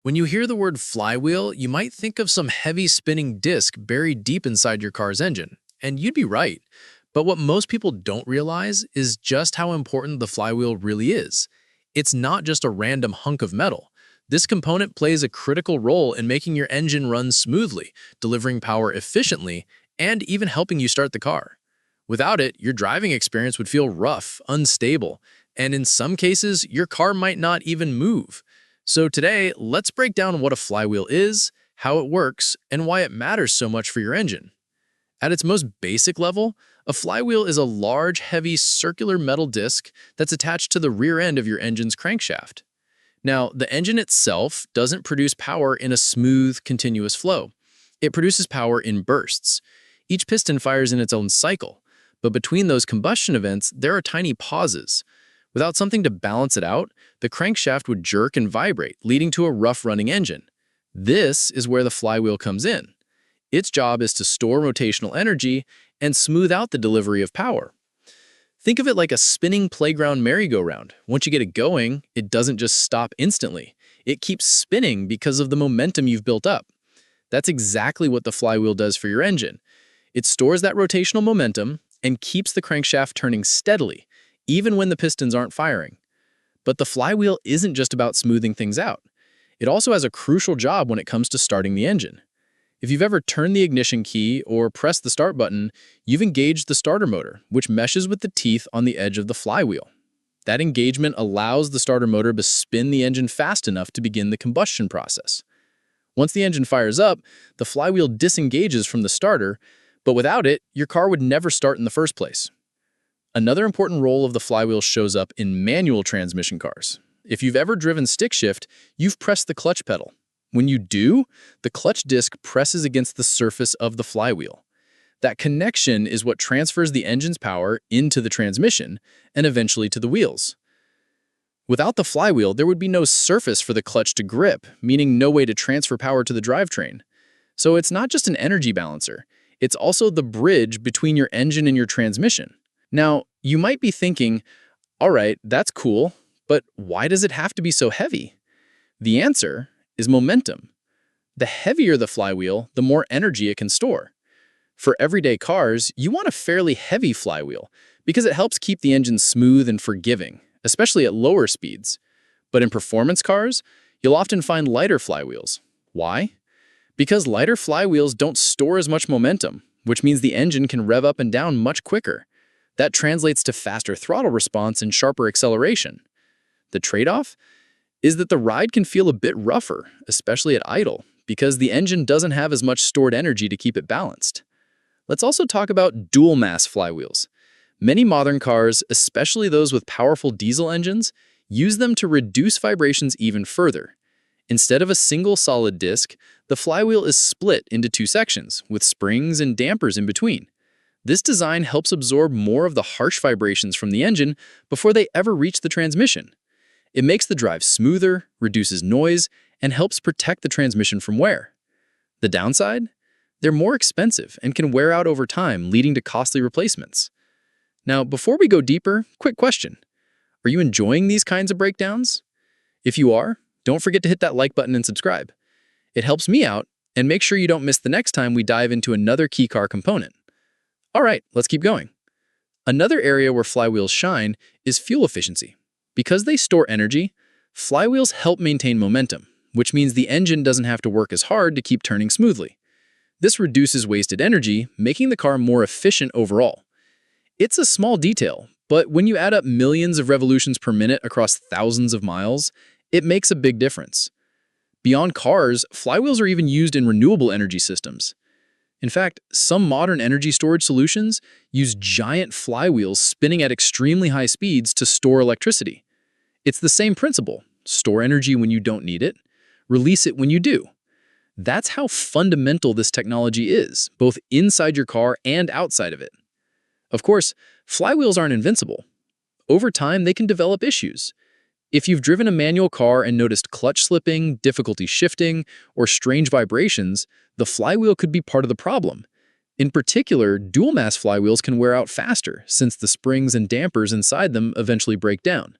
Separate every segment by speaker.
Speaker 1: When you hear the word flywheel, you might think of some heavy spinning disc buried deep inside your car's engine. And you'd be right. But what most people don't realize is just how important the flywheel really is. It's not just a random hunk of metal. This component plays a critical role in making your engine run smoothly, delivering power efficiently, and even helping you start the car. Without it, your driving experience would feel rough, unstable, and in some cases, your car might not even move. So today, let's break down what a flywheel is, how it works, and why it matters so much for your engine. At its most basic level, a flywheel is a large, heavy, circular metal disc that's attached to the rear end of your engine's crankshaft. Now, the engine itself doesn't produce power in a smooth, continuous flow. It produces power in bursts. Each piston fires in its own cycle, but between those combustion events, there are tiny pauses. Without something to balance it out, the crankshaft would jerk and vibrate, leading to a rough-running engine. This is where the flywheel comes in. Its job is to store rotational energy and smooth out the delivery of power. Think of it like a spinning playground merry-go-round. Once you get it going, it doesn't just stop instantly. It keeps spinning because of the momentum you've built up. That's exactly what the flywheel does for your engine. It stores that rotational momentum and keeps the crankshaft turning steadily, even when the pistons aren't firing. But the flywheel isn't just about smoothing things out. It also has a crucial job when it comes to starting the engine. If you've ever turned the ignition key or pressed the start button, you've engaged the starter motor, which meshes with the teeth on the edge of the flywheel. That engagement allows the starter motor to spin the engine fast enough to begin the combustion process. Once the engine fires up, the flywheel disengages from the starter, but without it, your car would never start in the first place. Another important role of the flywheel shows up in manual transmission cars. If you've ever driven stick shift, you've pressed the clutch pedal. When you do, the clutch disc presses against the surface of the flywheel. That connection is what transfers the engine's power into the transmission and eventually to the wheels. Without the flywheel, there would be no surface for the clutch to grip, meaning no way to transfer power to the drivetrain. So it's not just an energy balancer. It's also the bridge between your engine and your transmission. Now, you might be thinking, all right, that's cool, but why does it have to be so heavy? The answer is momentum. The heavier the flywheel, the more energy it can store. For everyday cars, you want a fairly heavy flywheel because it helps keep the engine smooth and forgiving, especially at lower speeds. But in performance cars, you'll often find lighter flywheels. Why? Because lighter flywheels don't store as much momentum, which means the engine can rev up and down much quicker. That translates to faster throttle response and sharper acceleration. The trade-off is that the ride can feel a bit rougher, especially at idle, because the engine doesn't have as much stored energy to keep it balanced. Let's also talk about dual-mass flywheels. Many modern cars, especially those with powerful diesel engines, use them to reduce vibrations even further. Instead of a single solid disc, the flywheel is split into two sections, with springs and dampers in between. This design helps absorb more of the harsh vibrations from the engine before they ever reach the transmission. It makes the drive smoother, reduces noise, and helps protect the transmission from wear. The downside? They're more expensive and can wear out over time, leading to costly replacements. Now, before we go deeper, quick question. Are you enjoying these kinds of breakdowns? If you are, don't forget to hit that like button and subscribe. It helps me out, and make sure you don't miss the next time we dive into another key car component. All right, let's keep going. Another area where flywheels shine is fuel efficiency. Because they store energy, flywheels help maintain momentum, which means the engine doesn't have to work as hard to keep turning smoothly. This reduces wasted energy, making the car more efficient overall. It's a small detail, but when you add up millions of revolutions per minute across thousands of miles, it makes a big difference. Beyond cars, flywheels are even used in renewable energy systems. In fact, some modern energy storage solutions use giant flywheels spinning at extremely high speeds to store electricity. It's the same principle: store energy when you don't need it, release it when you do. That's how fundamental this technology is, both inside your car and outside of it. Of course, flywheels aren't invincible. Over time, they can develop issues. If you've driven a manual car and noticed clutch slipping, difficulty shifting, or strange vibrations, the flywheel could be part of the problem. In particular, dual-mass flywheels can wear out faster since the springs and dampers inside them eventually break down.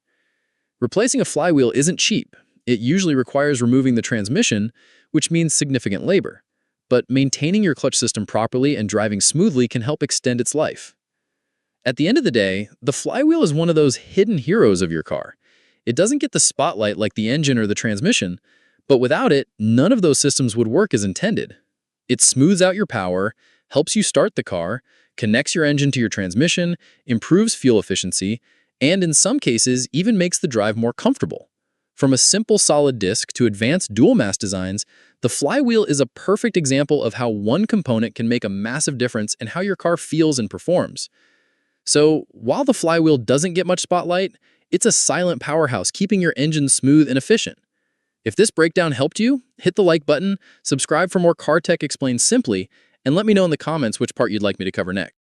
Speaker 1: Replacing a flywheel isn't cheap.
Speaker 2: It usually requires removing the transmission, which means significant labor. But maintaining your clutch system properly and driving smoothly can help extend its life. At the end of the day, the flywheel is one of those hidden heroes of your car. It doesn't get the spotlight like the engine or the transmission, but without it, none of those systems would work as intended. It smooths out your power, helps you start the car, connects your engine to your transmission, improves fuel efficiency, and in some cases, even makes the drive more comfortable. From a simple solid disc to advanced dual-mass designs, the flywheel is a perfect example of how one component can make a massive difference in how your car feels and performs. So, while the flywheel doesn't get much spotlight, it's a silent powerhouse keeping your engine smooth and efficient. If this breakdown helped you, hit the like button, subscribe for more car tech explained simply, and let me know in the comments which part you'd like me to cover next.